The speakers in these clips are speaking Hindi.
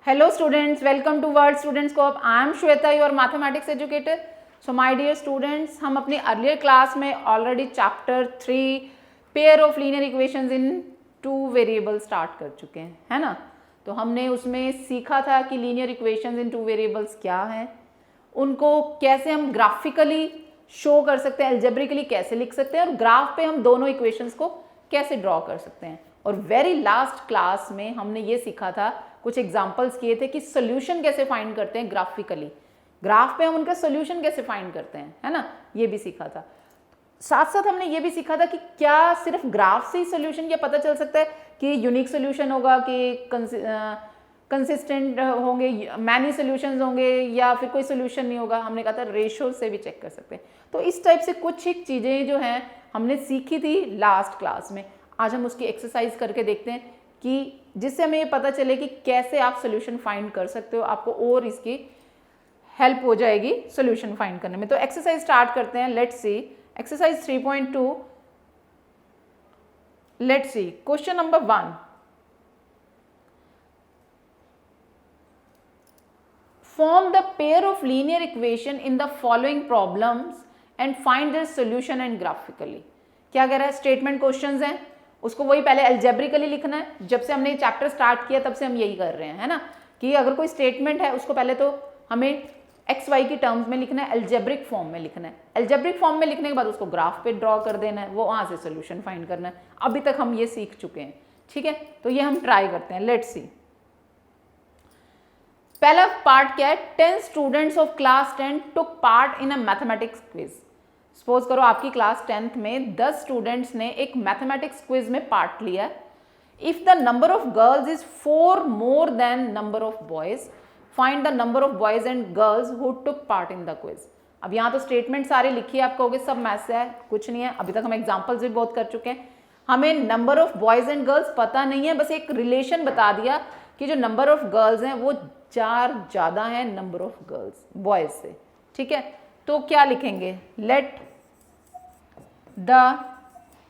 Hello students, welcome to World Student Scope. I am Shweta, your mathematics educator. So my dear students, हम अपनी अर्लियर क्लास में already chapter 3 pair of linear equations in 2 variable start कर चुके हैं, है ना। तो हमने उसमें सीखा था कि लीनियर इक्वेशंस इन 2 वेरिएबल्स क्या हैं, उनको कैसे हम ग्राफिकली शो कर सकते हैं, एल्जेब्रिकली कैसे लिख सकते हैं और ग्राफ पे हम दोनों इक्वेशंस को कैसे ड्रॉ कर सकते हैं। और वेरी लास्ट क्लास में हमने ये सीखा था, कुछ एग्जांपल्स किए थे कि सोल्यूशन कैसे फाइंड करते हैं ग्राफिकली, ग्राफ पे हम उनका सोल्यूशन कैसे फाइंड करते हैं, है ना, ये भी सीखा था। साथ साथ हमने ये भी सीखा था कि क्या सिर्फ ग्राफ से ही सोल्यूशन क्या पता चल सकता है कि यूनिक सोल्यूशन होगा कि कंसिस्टेंट होंगे, मैनी सोल्यूशंस होंगे या फिर कोई सोल्यूशन नहीं होगा। हमने कहा था रेशो से भी चेक कर सकते हैं। तो इस टाइप से कुछ एक चीज़ें जो हैं हमने सीखी थी लास्ट क्लास में। आज हम उसकी एक्सरसाइज करके देखते हैं कि जिससे हमें ये पता चले कि कैसे आप सोल्यूशन फाइंड कर सकते हो, आपको और इसकी हेल्प हो जाएगी सोल्यूशन फाइंड करने में। तो एक्सरसाइज स्टार्ट करते हैं। Let's see exercise 3.2। Let's see question number 1। Form the pair of linear equation in the following problems and find their solution and graphically। क्या कह रहा है, स्टेटमेंट क्वेश्चंस हैं, उसको वही पहले एल्जेब्रिकली लिखना है। जब से हमने ये चैप्टर स्टार्ट किया तब से हम यही कर रहे हैं, है ना, कि अगर कोई स्टेटमेंट है उसको पहले तो हमें एक्स वाई की टर्म्स में लिखना है, एल्जेब्रिक फॉर्म में लिखना है। एल्जेब्रिक फॉर्म में लिखने के बाद उसको ग्राफ पे ड्रॉ कर देना है, वो वहाँ से सोल्यूशन फाइंड करना है। अभी तक हम ये सीख चुके हैं, ठीक है। तो ये हम ट्राई करते हैं। लेट्स सी पहला पार्ट क्या है, 10 students of class 10 took part in a mathematics quiz. Suppose करो आपकी क्लास 10th में 10 स्टूडेंट्स ने एक मैथमेटिक्स क्विज में पार्ट लिया। If the number of girls is 4 more than number of boys, find the number of boys and girls who took part in the quiz. अब यहाँ तो स्टेटमेंट सारे लिखिए, आप कहोगे सब मैथ्स है, कुछ नहीं है। अभी तक हम एग्जाम्पल्स भी बहुत कर चुके हैं। हमें number of boys and girls पता नहीं है, बस एक रिलेशन बता दिया कि जो नंबर ऑफ गर्ल्स हैं वो 4 ज़्यादा है नंबर ऑफ गर्ल्स बॉयज से, ठीक है। तो क्या लिखेंगे, let the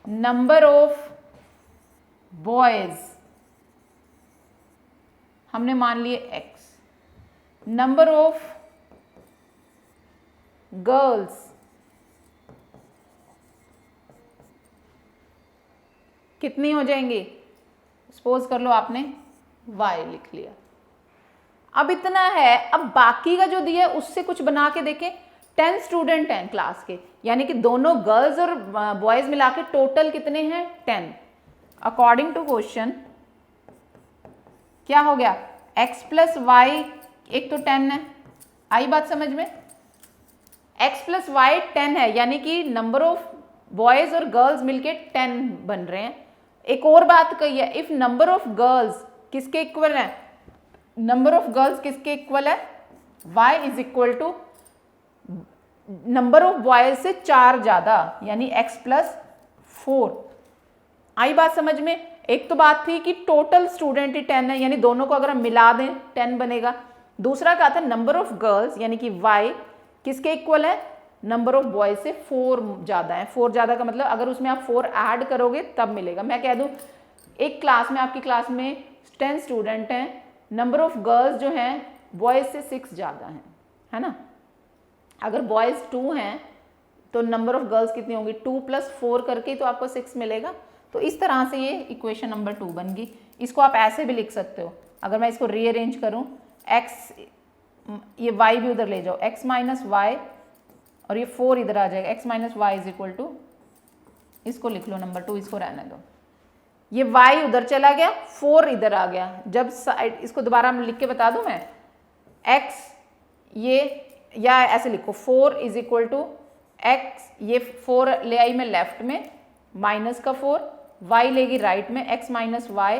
number of boys हमने मान लिए x, नंबर ऑफ गर्ल्स कितनी हो जाएंगी, सपोज कर लो आपने y लिख लिया। अब इतना है, अब बाकी का जो दिया है उससे कुछ बना के देखें। 10 स्टूडेंट हैं क्लास के, यानी कि दोनों गर्ल्स और बॉयज मिला के टोटल कितने हैं, 10। अकॉर्डिंग टू क्वेश्चन क्या हो गया, x प्लस वाई, एक तो 10 है, आई बात समझ में, x प्लस वाई 10 है, यानी कि नंबर ऑफ बॉयज और गर्ल्स मिलके 10 बन रहे हैं। एक और बात कही है, इफ नंबर ऑफ गर्ल्स किसके इक्वल है, नंबर ऑफ गर्ल्स किसके इक्वल है, y is equal to number of boys से 4 ज्यादा, यानी x प्लस 4। आई बात समझ में। एक तो बात थी कि टोटल स्टूडेंट ही 10 है, यानी दोनों को अगर हम मिला दें 10 बनेगा। दूसरा क्या था, नंबर ऑफ गर्ल्स यानी कि y किसके इक्वल है, नंबर ऑफ बॉयज से 4 ज्यादा है। 4 ज्यादा का मतलब अगर उसमें आप 4 ऐड करोगे तब मिलेगा। मैं कह दूं एक क्लास में, आपकी क्लास में 10 स्टूडेंट हैं, नंबर ऑफ गर्ल्स जो हैं बॉयज से 6 ज़्यादा हैं, है ना। अगर बॉयज 2 हैं तो नंबर ऑफ गर्ल्स कितनी होंगी, 2 प्लस 4 करके तो आपको 6 मिलेगा। तो इस तरह से ये इक्वेशन नंबर 2 बन गई। इसको आप ऐसे भी लिख सकते हो, अगर मैं इसको रीअरेंज करूं, x, ये y भी उधर ले जाओ, x माइनस वाई और ये 4 इधर आ जाएगा, x minus y is equal to, इसको लिख लो नंबर 2, इसको रहने दो। ये y उधर चला गया, 4 इधर आ गया। जब साइड, इसको दोबारा लिख के बता दूं मैं, x ये, या ऐसे लिखो 4 इज इक्वल टू x, ये 4 ले आई मैं लेफ्ट में, माइनस का 4, y लेगी राइट में, x minus y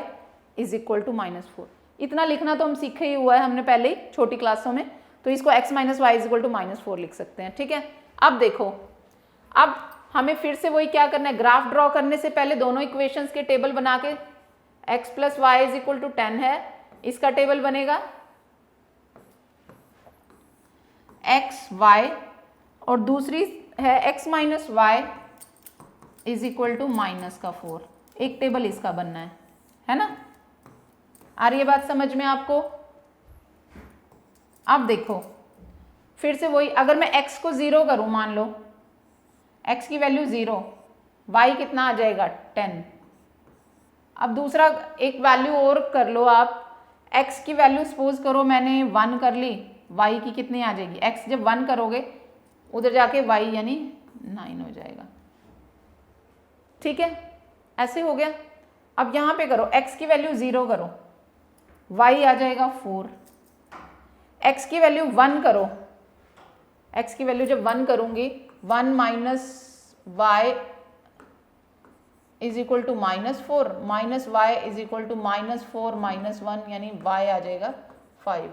is equal to -4। इतना लिखना तो हम सीखे ही हुआ है हमने पहले ही छोटी क्लासों में। तो इसको x minus y is equal to -4 लिख सकते हैं, ठीक है। अब देखो, अब हमें फिर से वही क्या करना है, ग्राफ ड्रॉ करने से पहले दोनों इक्वेशंस के टेबल बना के, x plus y is equal to 10 है, इसका टेबल बनेगा x y, और दूसरी है x minus y is equal to -4। एक टेबल इसका बनना है ना। आ रही है बात समझ में आपको। अब देखो फिर से वही, अगर मैं x को 0 करूं, मान लो x की वैल्यू 0, y कितना आ जाएगा 10। अब दूसरा एक वैल्यू और कर लो आप, x की वैल्यू सपोज करो मैंने 1 कर ली, y की कितनी आ जाएगी, x जब 1 करोगे उधर जाके y यानी 9 हो जाएगा। ठीक है, ऐसे हो गया। अब यहाँ पे करो, x की वैल्यू 0 करो, y आ जाएगा 4। x की वैल्यू 1 करो, x की वैल्यू जब 1 करूँगी 1 minus y is equal to -4, minus y is equal to -4 -1 यानी y आ जाएगा 5,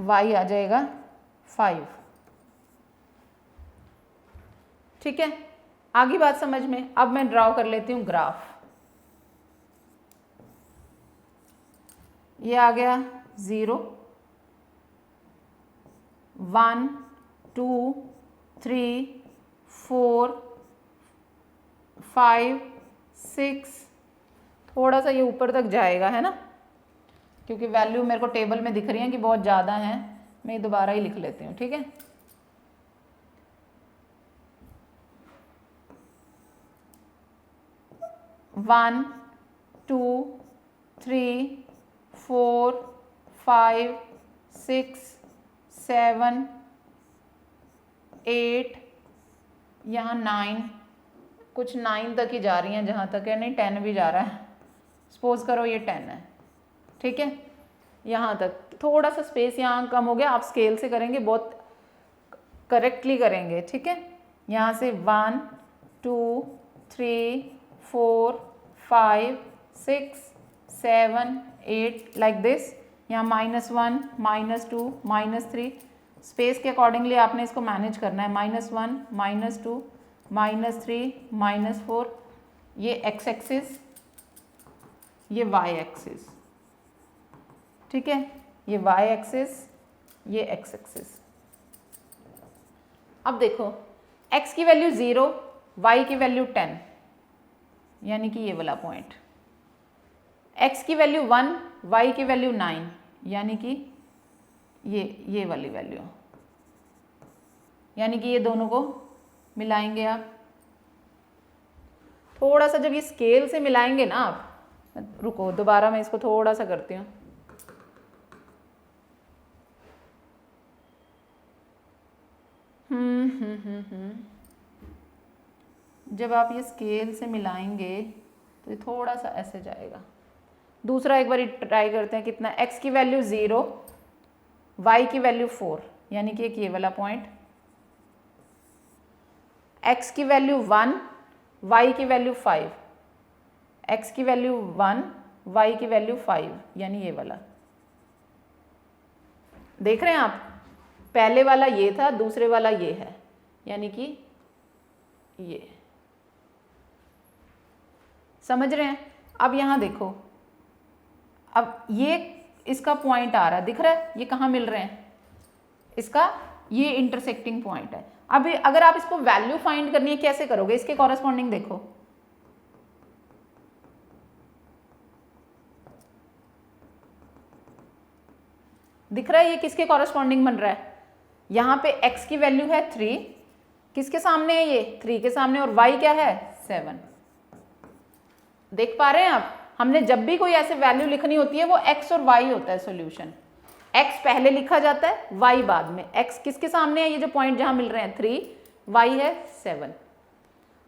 y आ जाएगा 5। ठीक है, आगे बात समझ में। अब मैं ड्रॉ कर लेती हूँ ग्राफ। ये आ गया 0 1 2 3 4 5 6, थोड़ा सा ये ऊपर तक जाएगा है ना, क्योंकि वैल्यू मेरे को टेबल में दिख रही है कि बहुत ज़्यादा है, मैं दोबारा ही लिख लेती हूँ। ठीक है, वन 2 3 4 5 6 7 8, यहाँ 9, कुछ 9 तक ही जा रही हैं जहाँ तक है, नहीं 10 भी जा रहा है, सपोज करो ये 10 है। ठीक है, यहाँ तक थोड़ा सा स्पेस यहाँ कम हो गया, आप स्केल से करेंगे बहुत करेक्टली करेंगे। ठीक है, यहाँ से 1 2 3 4 5 6 7 8 लाइक दिस, यहाँ -1 -2 -3, स्पेस के अकॉर्डिंगली आपने इसको मैनेज करना है, -1 -2 -3 -4, ये x एक्सिस, ये y एक्सिस। ठीक है, ये y एक्सिस, ये x एक्सिस। अब देखो x की वैल्यू 0, y की वैल्यू 10, यानी कि ये वाला पॉइंट, x की वैल्यू 1, y की वैल्यू 9, यानी कि ये वाली वैल्यू, यानी कि ये दोनों को मिलाएंगे आप। थोड़ा सा जब ये स्केल से मिलाएंगे ना आप, रुको दोबारा मैं इसको थोड़ा सा करती हूँ। जब आप ये स्केल से मिलाएंगे तो ये थोड़ा सा ऐसे जाएगा। दूसरा एक बार ट्राई करते हैं, कितना, x की वैल्यू 0, y की वैल्यू 4, यानी कि एक ये वाला पॉइंट, x की वैल्यू 1, y की वैल्यू 5, x की वैल्यू 1, y की वैल्यू 5, यानी ये वाला। देख रहे हैं आप, पहले वाला ये था, दूसरे वाला ये है, यानी कि ये, समझ रहे हैं। अब यहाँ देखो, अब ये इसका पॉइंट आ रहा है, दिख रहा है, ये कहाँ मिल रहे हैं, इसका ये इंटरसेक्टिंग पॉइंट है। अब अगर आप इसको वैल्यू फाइंड करनी है, कैसे करोगे, इसके कॉरेस्पॉन्डिंग देखो, दिख रहा है ये किसके कॉरेस्पॉन्डिंग बन रहा है, यहाँ पे x की वैल्यू है 3, किसके सामने है ये, 3 के सामने, और y क्या है 7। देख पा रहे हैं आप, हमने जब भी कोई ऐसे वैल्यू लिखनी होती है वो x और y होता है सॉल्यूशन, x पहले लिखा जाता है, y बाद में। x किसके सामने है, ये जो पॉइंट जहां मिल रहे हैं 3, y है 7।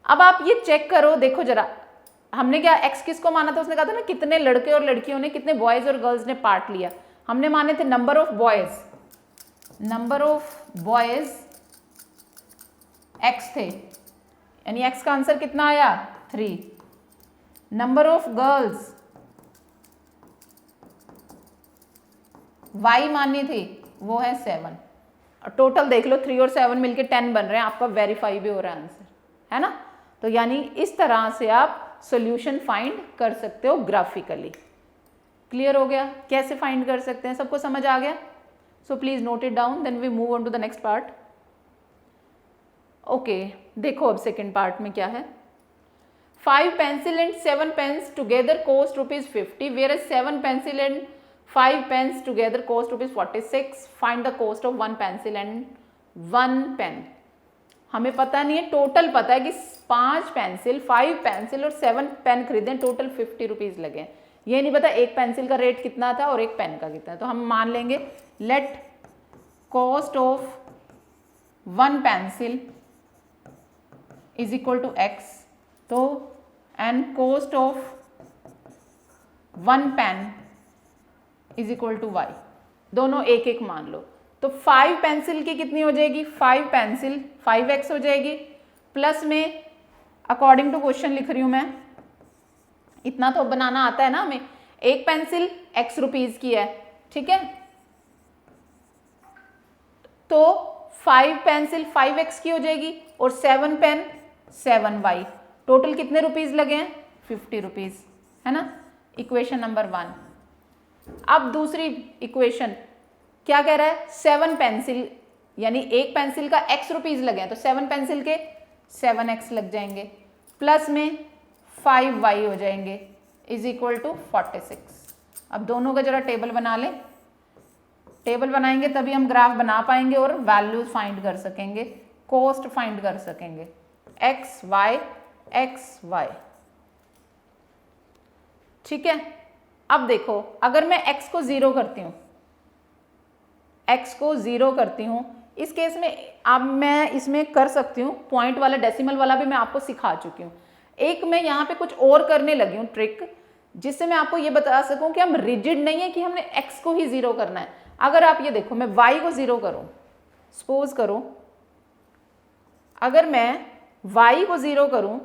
अब आप ये चेक करो, देखो जरा, हमने क्या x किसको माना था, उसने कहा था ना कितने लड़के और लड़कियों ने, कितने बॉयज और गर्ल्स ने पार्ट लिया, हमने माने थे नंबर ऑफ बॉयज x थे, यानी x का आंसर कितना आया 3। नंबर ऑफ गर्ल्स y मानी थी, वो है 7। टोटल देख लो 3 और 7 मिलके 10 बन रहे हैं, आपका वेरीफाई भी हो रहा है आंसर, है ना। तो यानी इस तरह से आप सॉल्यूशन फाइंड कर सकते हो ग्राफिकली। क्लियर हो गया कैसे फाइंड कर सकते हैं, सबको समझ आ गया। So please note it down, then we move on to the next part. Okay, देखो अब सेकेंड पार्ट में क्या है। 5 pencil and 7 pens together cost ₹50, whereas 7 pencil and 5 pens together cost ₹46. Find the cost of 1 pencil and 1 pen. हमें पता नहीं है, टोटल पता है कि 5 पेंसिल, 5 पेंसिल और 7 पेन खरीदे, टोटल ₹50 लगे। ये नहीं पता एक पेंसिल का रेट कितना था और एक पेन का कितना। तो हम मान लेंगे let cost of 1 pencil is equal to x, तो and cost of 1 pen is equal to y, दोनों एक एक मान लो। तो 5 पेंसिल की कितनी हो जाएगी, 5 पेंसिल 5x हो जाएगी, प्लस में अकॉर्डिंग टू क्वेश्चन लिख रही हूं मैं, इतना तो बनाना आता है ना हमें। एक पेंसिल x रुपीज की है, ठीक है, तो 5 पेंसिल 5x की हो जाएगी और 7 पेन 7y, टोटल कितने रुपीज लगे हैं, ₹50, है ना। Equation number 1। अब दूसरी इक्वेशन क्या कह रहा है, 7 पेंसिल यानी एक पेंसिल का x रुपीज लगे हैं, तो 7 पेंसिल के 7x लग जाएंगे, प्लस में 5y हो जाएंगे इज इक्वल टू 46। अब दोनों का जरा टेबल बना लें, टेबल बनाएंगे तभी हम ग्राफ बना पाएंगे और वैल्यूज फाइंड कर सकेंगे, कॉस्ट फाइंड कर सकेंगे। x y, ठीक है। अब देखो अगर मैं x को 0 करती हूँ, x को 0 करती हूँ, इस केस में अब मैं इसमें कर सकती हूँ, पॉइंट वाला डेसिमल वाला भी मैं आपको सिखा चुकी हूँ। एक मैं यहाँ पे कुछ और करने लगी हूँ ट्रिक, जिससे मैं आपको ये बता सकूँ कि हम रिजिड नहीं है कि हमने x को ही 0 करना है। अगर आप ये देखो मैं y को 0 करूँ, सपोज करो अगर मैं y को 0 करूँ,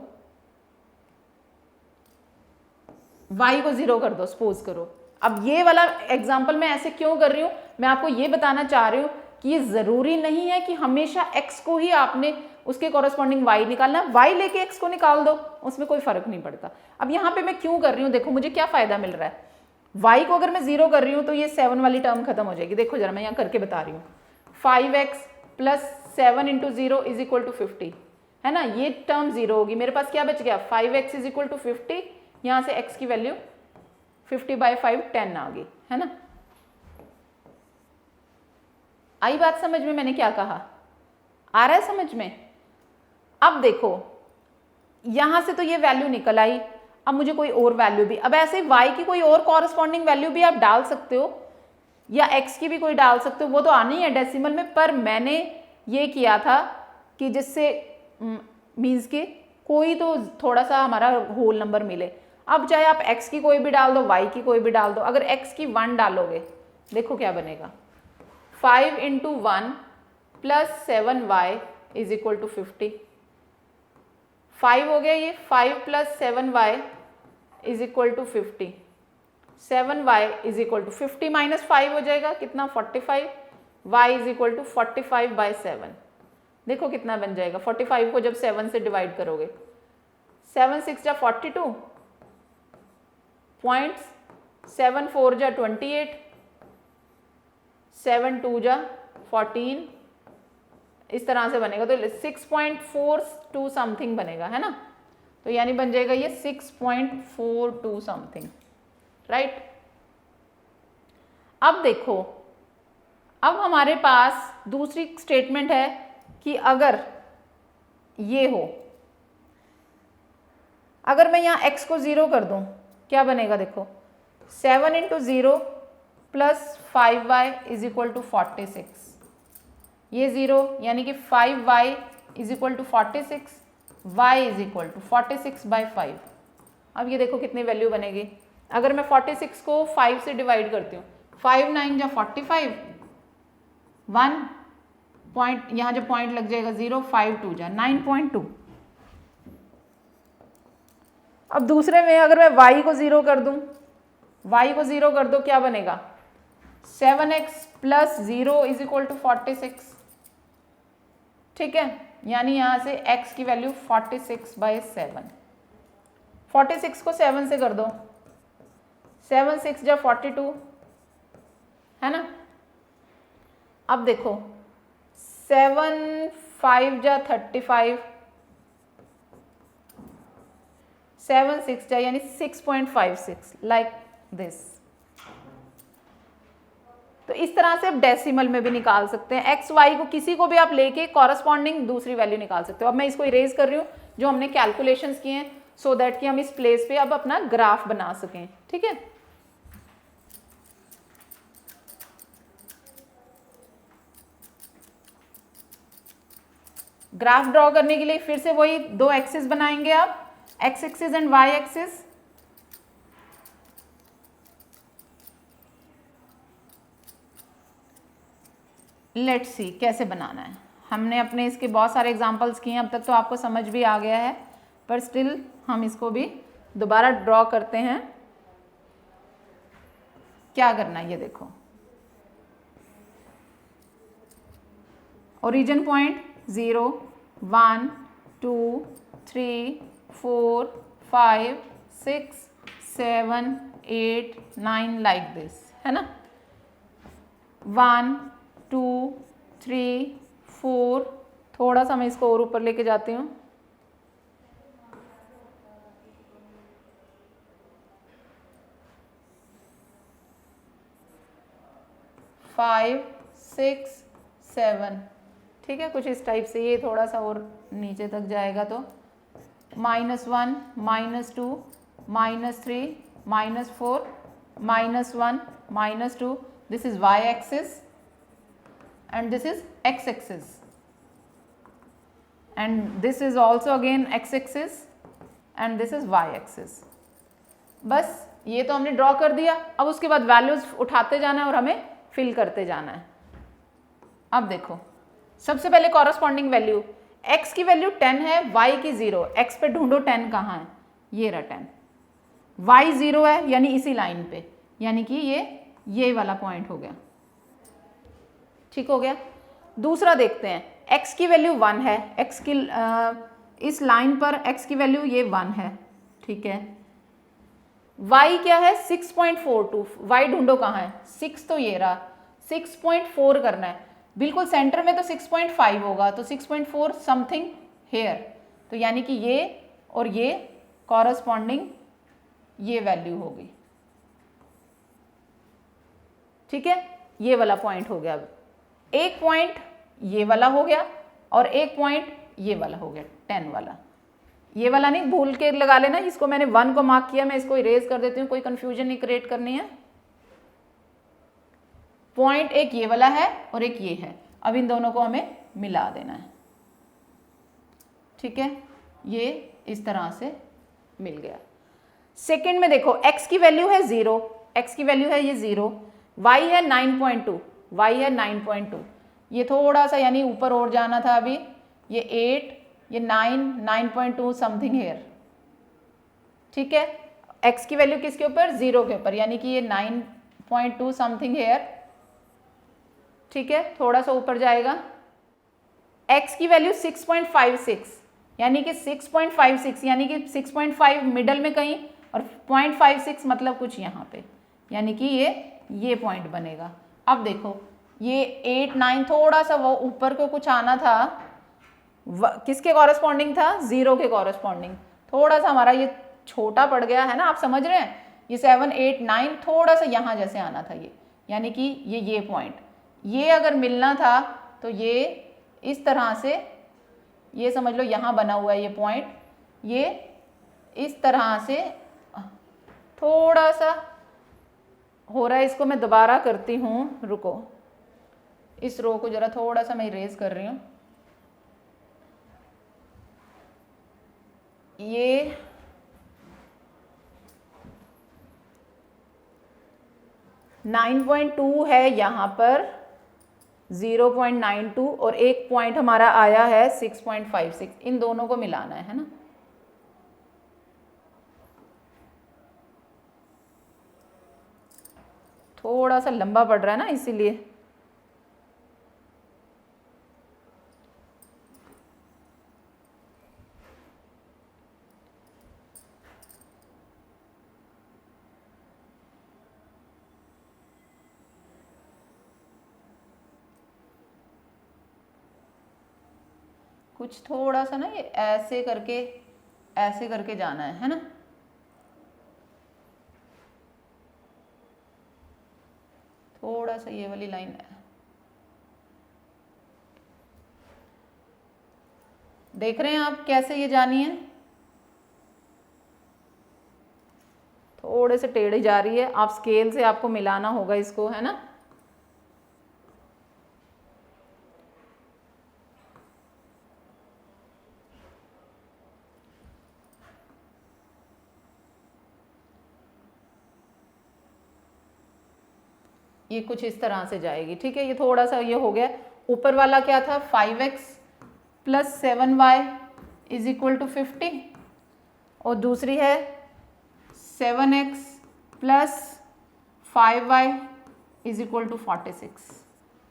y को 0 कर दो सपोज करो। अब ये वाला एग्जाम्पल मैं ऐसे क्यों कर रही हूँ, मैं आपको ये बताना चाह रही हूँ कि ये जरूरी नहीं है कि हमेशा x को ही आपने उसके कॉरेस्पॉन्डिंग y निकालना, y लेके x को निकाल दो, उसमें कोई फर्क नहीं पड़ता। अब यहाँ पे मैं क्यों कर रही हूँ, देखो मुझे क्या फायदा मिल रहा है। y को अगर मैं 0 कर रही हूँ तो ये 7 वाली टर्म खत्म हो जाएगी। देखो जरा मैं यहाँ करके बता रही हूँ, 5x plus 7 into 0 is equal to 50, है ना। ये टर्म 0 होगी, मेरे पास क्या बच गया, 5x इज इक्वल टू 50, यहाँ से x की वैल्यू 50/5 10 आ गई, है ना। आई बात समझ में, मैंने क्या कहा, आ रहा है समझ में। अब देखो यहां से तो ये वैल्यू निकल आई, अब मुझे कोई और वैल्यू भी, अब ऐसे y की कोई और कॉरेस्पॉन्डिंग वैल्यू भी आप डाल सकते हो या x की भी कोई डाल सकते हो, वो तो आनी है डेसिमल में, पर मैंने ये किया था कि जिससे मीन्स कि कोई तो थोड़ा सा हमारा होल नंबर मिले। अब चाहे आप x की कोई भी डाल दो, y की कोई भी डाल दो, अगर x की 1 डालोगे देखो क्या बनेगा, 5 into 1 plus 7y is equal to 50, 5 हो गया ये, 5 plus 7y is equal to 50, 7y is equal to 50 minus 5 हो जाएगा कितना, 45, y इज इक्वल टू 45/7, देखो कितना बन जाएगा। 45 को जब 7 से डिवाइड करोगे, 7 6 जा 42 पॉइंट्स, 7 4 जा 28, 7 2 जा 14, इस तरह से बनेगा, तो 6.42 समथिंग बनेगा, है ना। तो यानी बन जाएगा ये 6.42 समथिंग, राइट। अब देखो अब हमारे पास दूसरी स्टेटमेंट है कि अगर ये हो, अगर मैं यहाँ x को 0 कर दूं क्या बनेगा, देखो 7 into 0 plus 5y is equal to 46, ये 0 यानी कि 5y is equal to 46, y is equal to 46/5। अब ये देखो कितनी वैल्यू बनेगी, अगर मैं 46 को 5 से डिवाइड करती हूँ, 5 9 जा 45, 1 पॉइंट, यहाँ जो पॉइंट लग जाएगा 0, 5 2 जा 9.2। अब दूसरे में अगर मैं y को 0 कर दूं, y को 0 कर दो क्या बनेगा, 7x plus 0 is equal to 46, ठीक है। यानी यहां से x की वैल्यू 46/7, 46 को 7 से कर दो, 7 6 जा 42, है ना। अब देखो 7 5 जा 35, 7 6 जा यानी 6.56 लाइक दिस। तो इस तरह से आप डेसिमल में भी निकाल सकते हैं, एक्स वाई को किसी को भी आप लेके कॉरस्पॉन्डिंग दूसरी वैल्यू निकाल सकते हो। अब मैं इसको इरेज कर रही हूँ जो हमने कैलकुलेशंस किए हैं, सो दैट कि हम इस प्लेस पे अब अपना ग्राफ बना सकें। ठीक है, ग्राफ ड्रॉ करने के लिए फिर से वही दो एक्सिस बनाएंगे आप, x axis and y axis. Let's see कैसे बनाना है। हमने अपने इसके बहुत सारे एग्जांपल्स किए हैं, अब तक तो आपको समझ भी आ गया है, पर स्टिल हम इसको भी दोबारा ड्रॉ करते हैं। क्या करना है ये देखो, ओरिजिन पॉइंट 0 1 2 3 4 5 6 7 8 9 लाइक दिस, है ना। 1 2 3 4, थोड़ा सा मैं इसको और ऊपर लेके जाती हूँ, 5 6 7, ठीक है, कुछ इस टाइप से। ये थोड़ा सा और नीचे तक जाएगा तो -1 -2 -3 -4 -1 -2, this is y axis and this is x axis and this is also again x axis and this is y axis। बस ये तो हमने ड्रॉ कर दिया। अब उसके बाद वैल्यूज उठाते जाना है और हमें फिल करते जाना है। अब देखो, सबसे पहले कॉरस्पॉन्डिंग वैल्यू, x की वैल्यू 10 है, y की 0, x पे ढूंढो 10 कहाँ है, ये रहा 10, y 0 है यानी इसी लाइन पे, यानी कि ये वाला पॉइंट हो गया। ठीक हो गया। दूसरा देखते हैं, x की वैल्यू 1 है, x की इस लाइन पर x की वैल्यू ये 1 है, ठीक है। y क्या है 6.42, y ढूंढो कहाँ है, 6 तो ये रहा, 6.4 करना है, बिल्कुल सेंटर में तो 6.5 होगा, तो 6.4 समथिंग हेयर, तो यानी कि ये और ये कॉरस्पॉन्डिंग ये वैल्यू होगी। ठीक है, ये वाला पॉइंट हो गया। अब एक पॉइंट ये वाला हो गया और एक पॉइंट ये वाला हो गया, 10 वाला। ये वाला नहीं, भूल के लगा लेना, इसको मैंने 1 को मार्क किया, मैं इसको इरेज कर देती हूँ, कोई कंफ्यूजन नहीं क्रिएट करनी है। पॉइंट एक ये वाला है और एक ये है, अब इन दोनों को हमें मिला देना है। ठीक है, ये इस तरह से मिल गया। सेकंड में देखो, x की वैल्यू है 0, x की वैल्यू है ये 0, y है 9.2, y है 9.2, ये थोड़ा सा यानी ऊपर और जाना था, अभी ये 8, ये 9, 9.2 समथिंग हेयर। ठीक है, x की वैल्यू किसके ऊपर, 0 के ऊपर, यानी कि ये 9.2 समथिंग हेयर। ठीक है, थोड़ा सा ऊपर जाएगा। x की वैल्यू 6.56, यानी कि 6.56 यानी कि 6.5 मिडल में कहीं और 0.56 मतलब कुछ यहाँ पे, यानी कि ये पॉइंट बनेगा। अब देखो, ये 8 9 थोड़ा सा वो ऊपर को कुछ आना था, किसके कॉरस्पॉन्डिंग था, 0 के कॉरस्पॉन्डिंग, थोड़ा सा हमारा ये छोटा पड़ गया है ना, आप समझ रहे हैं। ये 7 8 9 थोड़ा सा यहाँ जैसे आना था ये, यानी कि ये पॉइंट, ये अगर मिलना था तो ये इस तरह से, ये समझ लो यहाँ बना हुआ है ये पॉइंट, ये इस तरह से थोड़ा सा हो रहा है। इसको मैं दोबारा करती हूँ, रुको, इस रो को जरा थोड़ा सा मैं इरेज कर रही हूँ। ये (9.2) है यहाँ पर, 0.92 और एक पॉइंट हमारा आया है 6.56, इन दोनों को मिलाना है ना। थोड़ा सा लंबा पड़ रहा है ना, इसीलिए। कुछ थोड़ा सा ना ये ऐसे करके जाना है ना। थोड़ा सा ये वाली लाइन है, देख रहे हैं आप कैसे ये जानी है, थोड़े से टेढ़ी जा रही है, आप स्केल से आपको मिलाना होगा इसको, है ना। ये कुछ इस तरह से जाएगी, ठीक है। ये थोड़ा सा ये हो गया। ऊपर वाला क्या था, 5x plus 7y is equal to 50, और दूसरी है 7x plus 5y is equal to 46,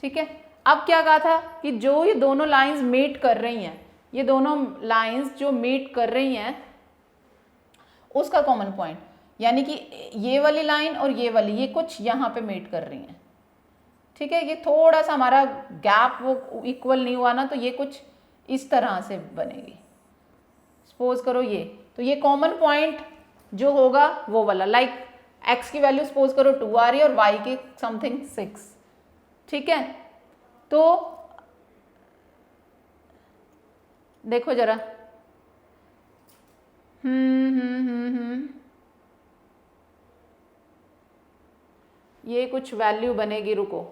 ठीक है। अब क्या कहा था कि जो ये दोनों लाइंस मीट कर रही हैं, ये दोनों लाइंस जो मीट कर रही हैं उसका कॉमन पॉइंट, यानी कि ये वाली लाइन और ये वाली, ये कुछ यहाँ पे मीट कर रही हैं, ठीक है। ये थोड़ा सा हमारा गैप वो इक्वल नहीं हुआ ना, तो ये कुछ इस तरह से बनेगी। सपोज करो ये, तो ये कॉमन पॉइंट जो होगा वो वाला, लाइक x की वैल्यू सपोज करो 2 आ रही है और y की समथिंग 6, ठीक है। तो देखो जरा, ये कुछ वैल्यू बनेगी, रुको,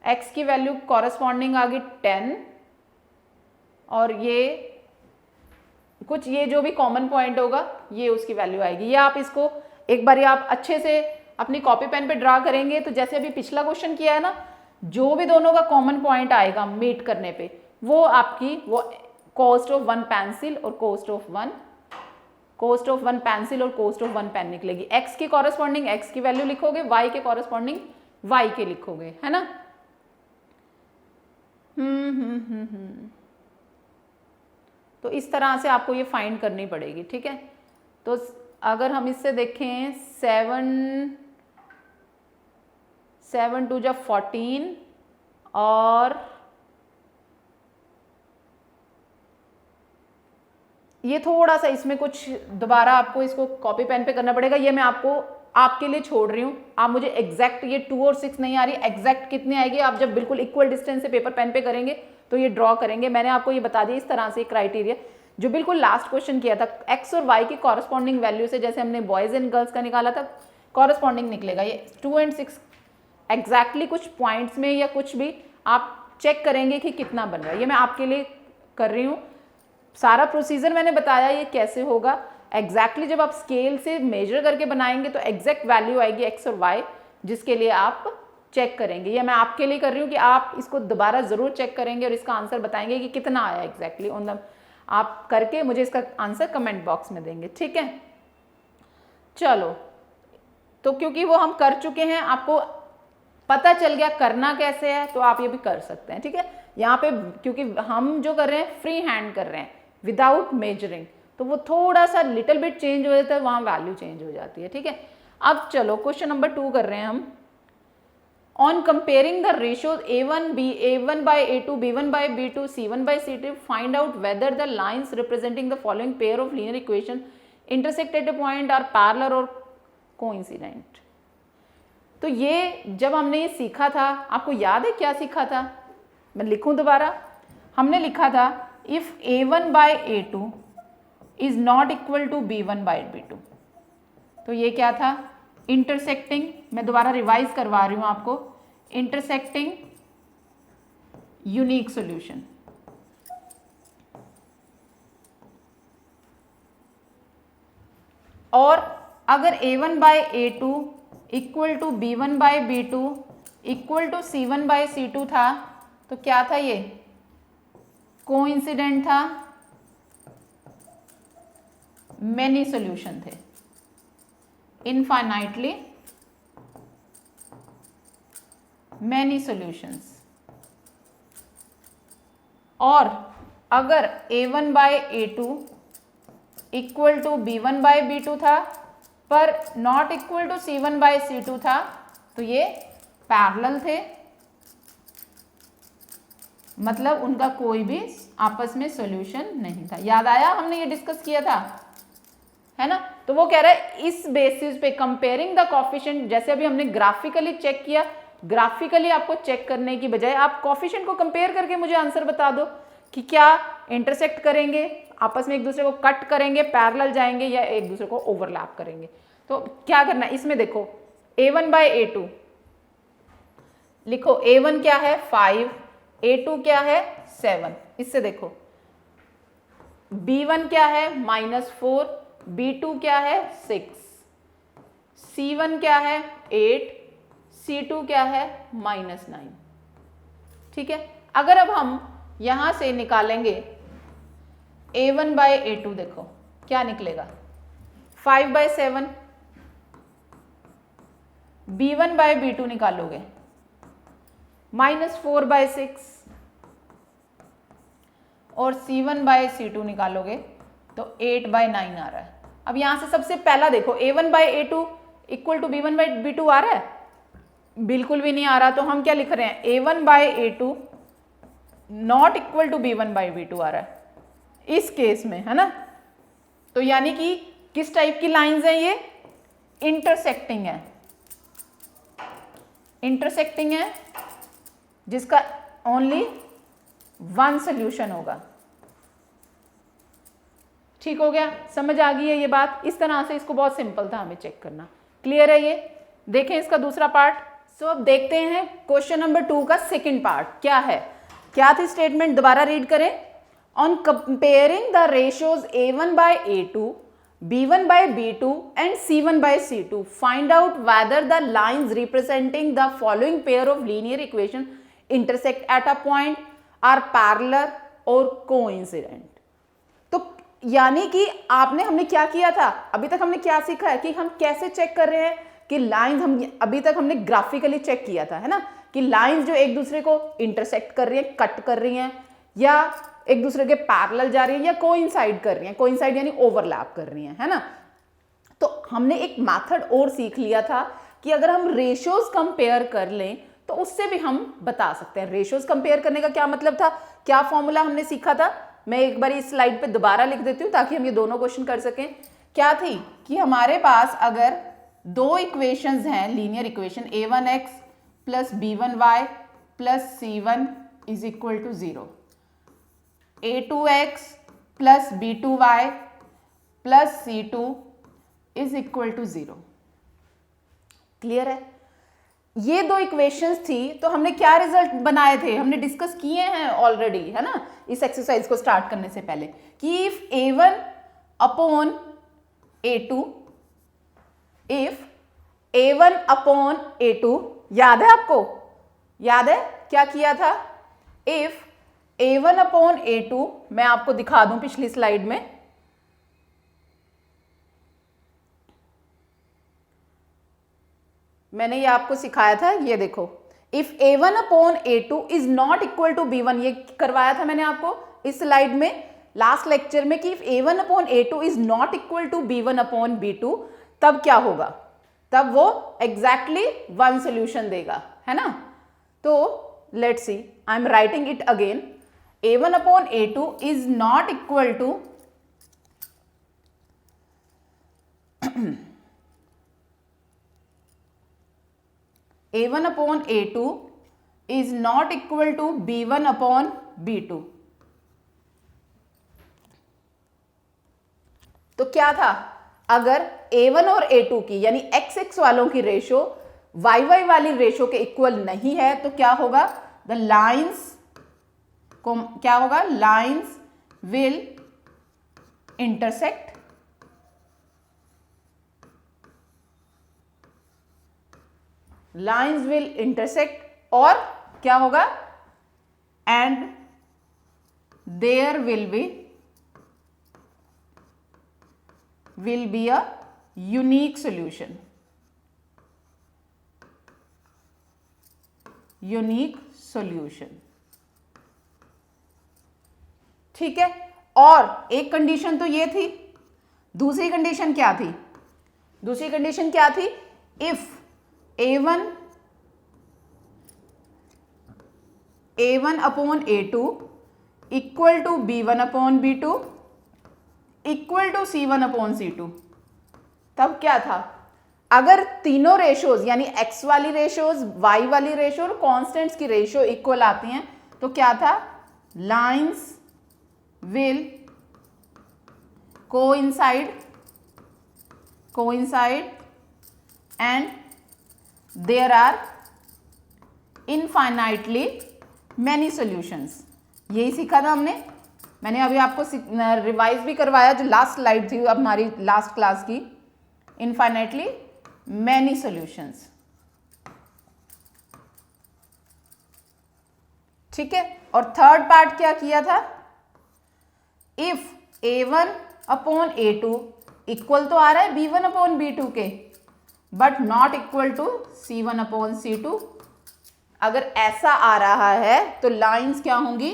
x की वैल्यू कॉरस्पॉन्डिंग आ गई 10, और ये कुछ ये जो भी कॉमन पॉइंट होगा ये उसकी वैल्यू आएगी। ये आप इसको एक बार आप अच्छे से अपनी कॉपी पेन पे ड्रा करेंगे, तो जैसे अभी पिछला क्वेश्चन किया है ना, जो भी दोनों का कॉमन पॉइंट आएगा मीट करने पे, वो आपकी वो कॉस्ट ऑफ वन पेंसिल और कॉस्ट ऑफ वन पेंसिल और कॉस्ट ऑफ वन पेन निकलेगी। x की कॉरस्पॉन्डिंग x की वैल्यू लिखोगे, y के कॉरस्पॉन्डिंग y के लिखोगे, है ना। तो इस तरह से आपको ये फाइंड करनी पड़ेगी, ठीक है। तो अगर हम इससे देखें 7 2 जा 14, और ये थोड़ा सा इसमें कुछ दोबारा आपको इसको कॉपी पेन पे करना पड़ेगा। ये मैं आपके लिए छोड़ रही हूँ, आप मुझे एग्जैक्ट ये 2 और 6 नहीं आ रही, एग्जैक्ट कितनी आएगी आप जब बिल्कुल इक्वल डिस्टेंस से पेपर पेन पे करेंगे तो ये ड्रॉ करेंगे। मैंने आपको ये बता दिया इस तरह से क्राइटेरिया, जो बिल्कुल लास्ट क्वेश्चन किया था, x और y की कॉरस्पॉन्डिंग वैल्यू से, जैसे हमने बॉयज एंड गर्ल्स का निकाला था, कॉरस्पॉन्डिंग निकलेगा। ये 2 और 6 एग्जैक्टली कुछ पॉइंट्स में या कुछ भी आप चेक करेंगे कि कितना बन रहा है। ये मैं आपके लिए कर रही हूँ, सारा प्रोसीजर मैंने बताया ये कैसे होगा। एग्जैक्टली जब आप स्केल से मेजर करके बनाएंगे तो एग्जैक्ट वैल्यू आएगी x और y, जिसके लिए आप चेक करेंगे। ये मैं आपके लिए कर रही हूँ कि आप इसको दोबारा ज़रूर चेक करेंगे और इसका आंसर बताएंगे कि कितना आया एग्जैक्टली ऑन द, आप करके मुझे इसका आंसर कमेंट बॉक्स में देंगे, ठीक है। चलो, तो क्योंकि वो हम कर चुके हैं, आपको पता चल गया करना कैसे है, तो आप ये भी कर सकते हैं, ठीक है। यहाँ पे क्योंकि हम जो कर रहे हैं फ्री हैंड कर रहे हैं विदाउट मेजरिंग, तो वो थोड़ा सा लिटिल बिट चेंज हो जाता है, वहाँ वैल्यू चेंज हो जाती है, ठीक है। अब चलो क्वेश्चन नंबर 2 कर रहे हैं हम। On comparing the ratios A1 by A2, B1 by B2, C1 by C2, find out whether the lines representing the following pair of linear equation intersect at a point are parallel or coincident। तो ये जब हमने ये सीखा था, आपको याद है क्या सीखा था? मैं लिखूं दोबारा। हमने लिखा था if A1 by A2 is not equal to B1 by B2, तो ये क्या था? इंटरसेक्टिंग, मैं दोबारा रिवाइज करवा रही हूं आपको, इंटरसेक्टिंग यूनिक सॉल्यूशन। और अगर A1 by A2 equal to B1 by B2 equal to C1 by C2 था, तो क्या था? ये कोइंसिडेंट था, मेनी सॉल्यूशन थे, इनफाइनाइटली मैनी सॉल्यूशंस। और अगर A1 by A2 equal to B1 by B2 था पर not equal to C1 by C2 था, तो ये पैरेलल थे, मतलब उनका कोई भी आपस में सॉल्यूशन नहीं था। याद आया? हमने ये डिस्कस किया था, है ना। तो वो कह रहा है इस बेसिस पे कंपेयरिंग द कोफिशिएंट, जैसे अभी हमने ग्राफिकली चेक किया ग्राफिकली आपको चेक करने की बजाय आप कोफिशिएंट को कंपेयर करके मुझे आंसर बता दो कि क्या इंटरसेक्ट करेंगे, आपस में एक दूसरे को कट करेंगे, पैरेलल जाएंगे या एक दूसरे को ओवरलैप करेंगे। तो क्या करना है इसमें, देखो a1/a2 लिखो, a1 क्या है 5, a2 क्या है 7। इससे देखो b1 क्या है -4, b2 क्या है 6, c1 क्या है 8, c2 क्या है -9। ठीक है, अगर अब हम यहां से निकालेंगे a1/a2, देखो क्या निकलेगा 5/7, b1/b2 निकालोगे -4/6 और c1/c2 निकालोगे तो 8/9 आ रहा है। अब यहां से सबसे पहला देखो a1/a2 इक्वल टू b1/b2 आ रहा है, बिल्कुल भी नहीं आ रहा। तो हम क्या लिख रहे हैं a1/a2 not equal to b1/b2 आ रहा है इस केस में, है ना। तो यानी कि किस टाइप की लाइंस हैं ये, इंटरसेक्टिंग है, इंटरसेक्टिंग है जिसका ओनली वन सोल्यूशन होगा। ठीक हो गया, समझ आ गई है ये बात। इस तरह से इसको बहुत सिंपल था हमें चेक करना। क्लियर है ये, देखें इसका दूसरा पार्ट। सो अब देखते हैं क्वेश्चन नंबर 2 का सेकंड पार्ट क्या है। क्या थी स्टेटमेंट, दोबारा रीड करें। On comparing the ratios a1/a2, b1/b2 and c1/c2, find out whether the lines representing the following pair of linear equation intersect at a point, are parallel or coincident। तो यानी कि हमने क्या किया था, अभी तक हमने क्या सीखा है कि हम कैसे चेक कर रहे हैं कि लाइंस, हम अभी तक हमने ग्राफिकली चेक किया था, है ना, कि लाइंस जो एक दूसरे को इंटरसेक्ट कर रही हैं, कट कर रही हैं, या एक दूसरे के पैरेलल जा रही है, या कोइंसाइड कर रही हैं। कोइंसाइड यानी ओवरलैप कर रही हैं, है ना। तो हमने एक मेथड और सीख लिया था कि अगर हम रेशियोज कंपेयर कर लें तो उससे भी हम बता सकते हैं। रेशियोज कंपेयर करने का क्या मतलब था, क्या फॉर्मूला हमने सीखा था, मैं एक बार इस स्लाइड पे दोबारा लिख देती हूँ ताकि हम ये दोनों क्वेश्चन कर सकें। क्या थी कि हमारे पास अगर दो इक्वेशंस हैं, linear equation a1x plus b1y plus c1 is equal to 0, a2x plus b2y plus c2 is equal to 0। Clear है, ये दो इक्वेशंस थी। तो हमने क्या रिजल्ट बनाए थे, हमने डिस्कस किए हैं ऑलरेडी, है ना, इस एक्सरसाइज को स्टार्ट करने से पहले, कि इफ a1/a2, इफ a1/a2, याद है आपको, याद है क्या किया था, इफ a1/a2, मैं आपको दिखा दूं पिछली स्लाइड में, मैंने ये आपको सिखाया था, ये देखो, if a1/a2 is not equal to b1, ये करवाया था मैंने आपको इस स्लाइड में लास्ट लेक्चर में, कि if a1/a2 is not equal to b1/b2, तब क्या होगा, तब वो एग्जैक्टली वन सोल्यूशन देगा, है ना। तो let's see, I am writing it again, a1/a2 is not equal to a1/a2 is not equal to b1/b2। तो क्या था, अगर a1 और a2 की यानी x वालों की रेशो y वाली रेशो के इक्वल नहीं है तो क्या होगा, द लाइंस को क्या होगा, lines will intersect, lines will intersect, और क्या होगा, and there will be a unique solution, unique solution. ठीक है, और एक कंडीशन तो ये थी, दूसरी कंडीशन क्या थी, दूसरी कंडीशन क्या थी, if a1/a2 equal to b1/b2 equal to c1/c2, तब क्या था, अगर तीनों रेशियोज यानी x वाली रेशियोज, y वाली रेशियो और कॉन्स्टेंट्स की रेशियो इक्वल आती हैं तो क्या था, lines will coincide and there are infinitely many solutions। यही सीखा था हमने। मैंने अभी आपको रिवाइज भी करवाया, जो लास्ट स्लाइड थी अब हमारी लास्ट क्लास की, infinitely many solutions। ठीक है, और थर्ड पार्ट क्या किया था, if a1 upon a2 equal तो आ रहा है b1 अपॉन b2 के, but not equal to c1 upon c2। अगर ऐसा आ रहा है तो लाइंस क्या होंगी,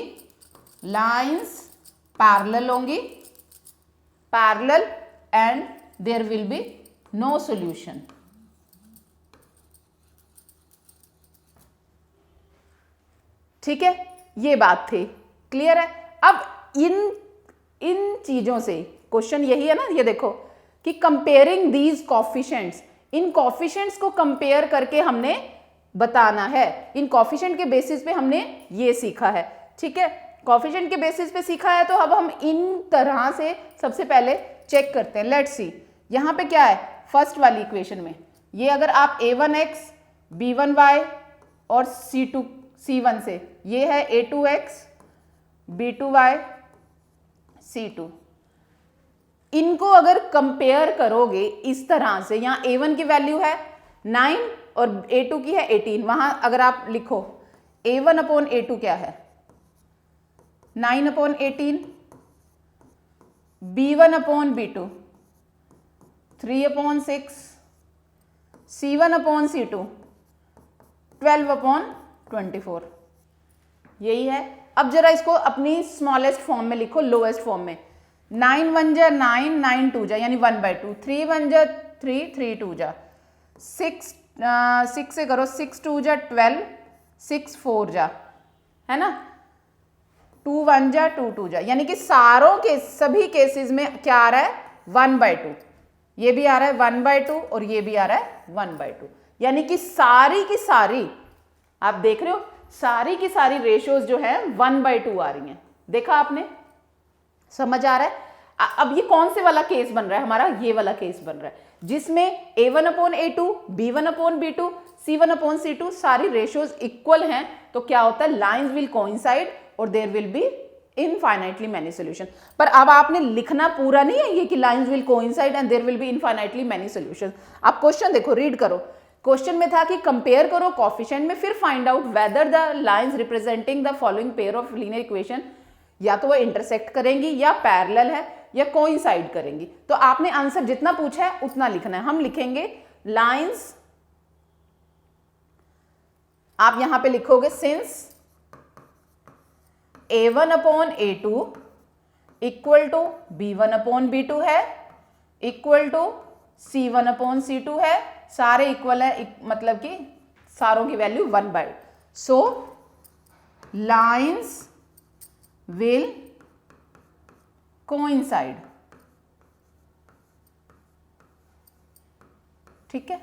लाइंस पैरेलल होंगी, parallel and there will be no solution. ठीक है, ये बात थी, क्लियर है। अब इन चीजों से क्वेश्चन यही है ना, ये देखो कि comparing these coefficients, in coefficients को कंपेयर करके हमने बताना है। इन कॉफिशिएंट के बेसिस पे हमने ये सीखा है। ठीक है, कॉफिशिएंट के बेसिस पे सीखा है, तो अब हम इन तरह से सबसे पहले चेक करते हैं। लेट्स सी, यहाँ पे क्या है, फर्स्ट वाली इक्वेशन में ये अगर आप a1x b1y और c1 से, ये है a2x b2y c2, इनको अगर कंपेयर करोगे इस तरह से, यहाँ a1 की वैल्यू है 9 और a2 की है 18, वहां अगर आप लिखो a1 अपॉन a2 क्या है, 9 upon 18, b1 upon b2 3 upon 6, c1 upon c2 12 upon 24, यही है। अब जरा इसको अपनी स्मॉलेस्ट फॉर्म में लिखो, लोएस्ट फॉर्म में, 9 1 जा 9, 9 2 जा यानी 1/2, 3 1 जा 3, 3 2 जा 6 से करो, 6 2 जा 12, 6 4 जा, है ना, 2 1 जा 2 2 जा, यानी कि सारों के सभी केसेस में क्या आ रहा है, 1/2, ये भी आ रहा है 1/2 और ये भी आ रहा है 1/2, यानी कि सारी की सारी, आप देख रहे हो, सारी की सारी रेशियोज जो है 1/2 आ रही हैं। देखा आपने, समझ आ रहा है। अब ये कौन से वाला केस बन रहा है हमारा, ये वाला केस बन रहा है जिसमें a1 upon a2, b1 upon b2, c1 upon c2 सारी रेशियोज इक्वल हैं, तो क्या होता है, लाइंस विल कोइंसाइड और there will be infinitely many solution. पर अब आपने लिखना पूरा नहीं है ये कि lines will coincide and there will be infinitely many solution. आप क्वेश्चन देखो, रीड करो, क्वेश्चन में था कि कंपेयर करो कोएफिशिएंट में, फिर find out whether the lines representing the following pair of linear equation, या तो वो इंटरसेक्ट करेंगी या पैरेलल है या कोइंसाइड करेंगी। तो आपने आंसर जितना पूछा है उतना लिखना है। हम लिखेंगे लाइंस, आप यहां पे लिखोगे since a1 upon a2 equal to b1 upon b2 है, equal to c1 upon c2 है, सारे इक्वल है, मतलब कि सारों की value 1/2। So lines will coincide। ठीक है,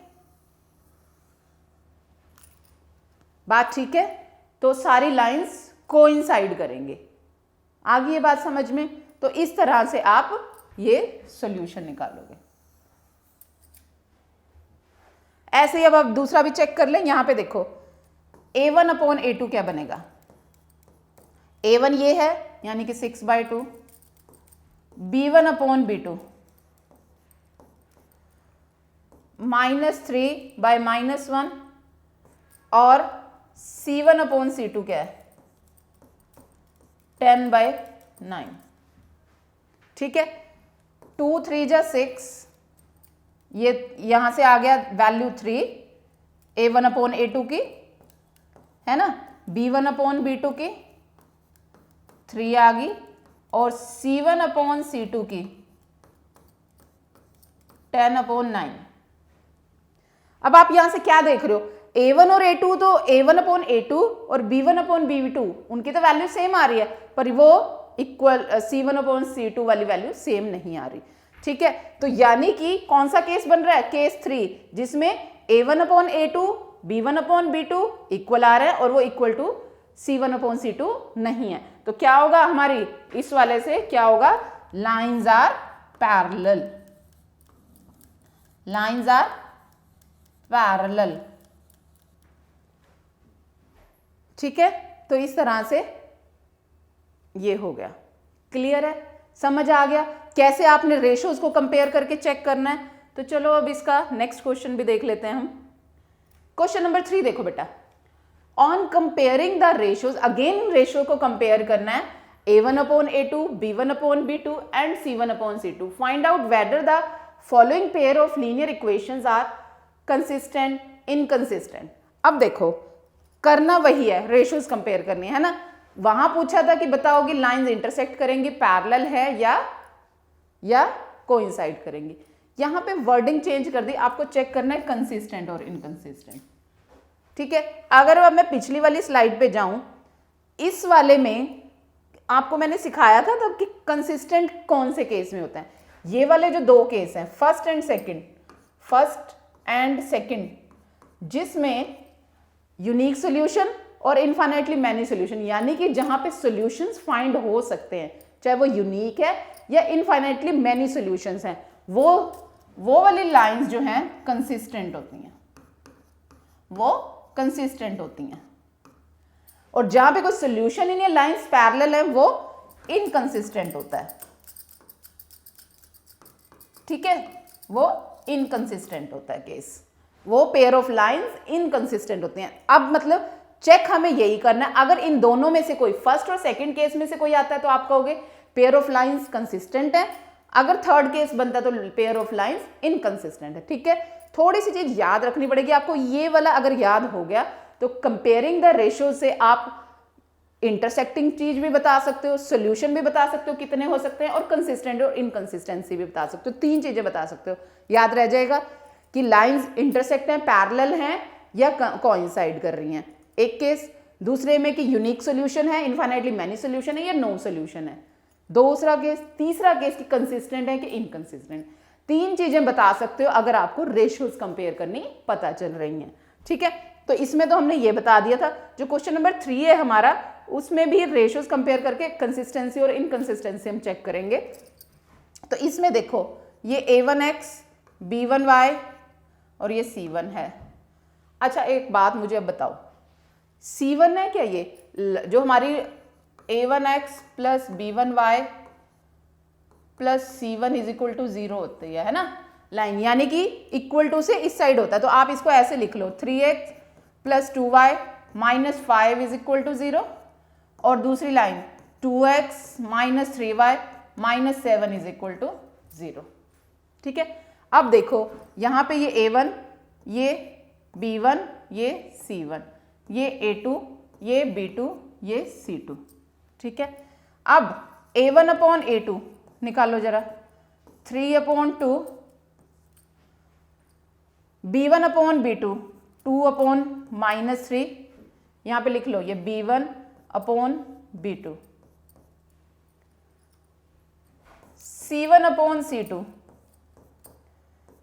बात ठीक है, तो सारी लाइंस कोइंसाइड करेंगे। आ गई ये बात समझ में? तो इस तरह से आप ये सॉल्यूशन निकालोगे। ऐसे ही अब आप दूसरा भी चेक कर लें। यहां पे देखो a1 अपॉन a2 क्या बनेगा, a1 ये है यानी कि 6/2, b1 अपॉन b2 -3/-1 और c1 अपॉन c2 क्या है 10/9। ठीक है, 2 3 जा 6, ये यहां से आ गया वैल्यू 3 a1 अपॉन a2 की, है ना, b1 अपॉन b2 की 3 आ गई और c1 अपॉन c2 की 10/9। अब आप यहां से क्या देख रहे हो, a1 और a2, तो a1 अपॉन a2 और b1 अपॉन b2 उनकी तो वैल्यू सेम आ रही है, पर वो इक्वल c1 अपॉन c2 वाली वैल्यू सेम नहीं आ रही। ठीक है, तो यानी कि कौन सा केस बन रहा है, केस 3, जिसमें a1/a2 b1/b2 इक्वल आ रहा है और वो इक्वल टू c1/c2 नहीं है। तो क्या होगा हमारी इस वाले से, क्या होगा, lines are parallel, lines are parallel. ठीक है, तो इस तरह से ये हो गया। क्लियर है, समझ आ गया कैसे आपने रेशोज को कंपेयर करके चेक करना है। तो चलो अब इसका नेक्स्ट क्वेश्चन भी देख लेते हैं हम। क्वेश्चन नंबर 3 देखो बेटा, on comparing the ratios, again ratio को कंपेयर करना है, a1/a2 b1/b2 and c1/c2, find out whether the following pair of linear equations are consistent, inconsistent. अब देखो करना वही है, रेशोज कंपेयर करनी है ना। वहां पूछा था कि बताओ कि लाइंस इंटरसेक्ट करेंगी, पैरेलल है या कोइंसाइड करेंगी। यहां पे वर्डिंग चेंज कर दी, आपको चेक करना है कंसिस्टेंट और इनकंसिस्टेंट। ठीक है, अगर अब मैं पिछली वाली स्लाइड पे जाऊं, इस वाले में आपको मैंने सिखाया था तब कि कंसिस्टेंट कौन से केस में होता है। ये वाले जो दो केस हैं, फर्स्ट एंड सेकंड, जिसमें यूनिक सॉल्यूशन और इनफाइनाइटली मैनी सॉल्यूशन, यानी कि जहां पे सॉल्यूशंस फाइंड हो सकते हैं, चाहे वो यूनिक है या इनफाइनाइटली मैनी सॉल्यूशंस हैं, वो वाली लाइंस जो हैं कंसिस्टेंट होती हैं, वो कंसिस्टेंट होती हैं। और जहां पे कोई सॉल्यूशन इन या लाइंस पैरेलल है, वो इनकंसिस्टेंट होता है। ठीक है, वो इनकंसिस्टेंट होता है केस, वो पेयर ऑफ लाइंस इनकंसिस्टेंट होते हैं। अब मतलब चेक हमें यही करना है, अगर इन दोनों में से कोई, फर्स्ट और सेकंड केस में से कोई आता है तो आप कहोगे पेयर ऑफ लाइंस कंसिस्टेंट है, अगर थर्ड केस बनता है तो पेयर ऑफ लाइंस इनकंसिस्टेंट है। ठीक है, थोड़ी सी चीज याद रखनी पड़ेगी आपको, ये वाला अगर याद हो गया तो कंपेयरिंग द रेशियो से आप इंटरसेक्टिंग चीज भी बता सकते हो, सोल्यूशन भी बता सकते हो कितने हो सकते हैं, और कंसिस्टेंट और इनकंसिस्टेंसी भी बता सकते हो। 3 चीजें बता सकते हो, याद रह जाएगा कि लाइंस इंटरसेक्ट हैं, पैरेलल हैं या कोइंसाइड कर रही हैं, एक केस। दूसरे में कि यूनिक सॉल्यूशन है, इनफाइनाइटली मैनी सॉल्यूशन है या नो सॉल्यूशन है, दूसरा केस। तीसरा केस कि कंसिस्टेंट है कि इनकंसिस्टेंट। 3 चीजें बता सकते हो अगर आपको रेशियोज कंपेयर करनी पता चल रही हैं। ठीक है, तो इसमें तो हमने ये बता दिया था। जो क्वेश्चन नंबर 3 है हमारा, उसमें भी रेशियोज कंपेयर करके कंसिस्टेंसी और इनकंसिस्टेंसी हम चेक करेंगे। तो इसमें देखो ये a1x b1y और ये c1 है। अच्छा एक बात मुझे अब बताओ, c1 है क्या ये जो हमारी a1x plus b1y plus c1 is equal to 0 होती है ना लाइन, यानी कि इक्वल टू से इस साइड होता है, तो आप इसको ऐसे लिख लो 3x plus 2y minus 5 is equal to 0, और दूसरी line 2x minus 3y minus 7 is equal to 0। ठीक है, अब देखो यहाँ पे ये a1, ये b1, ये c1, ये a2, ये b2, ये c2। ठीक है, अब a1/a2 निकालो जरा, 3/2, b1/b2 2/-3, यहाँ पे लिख लो ये b1/b2, c1/c2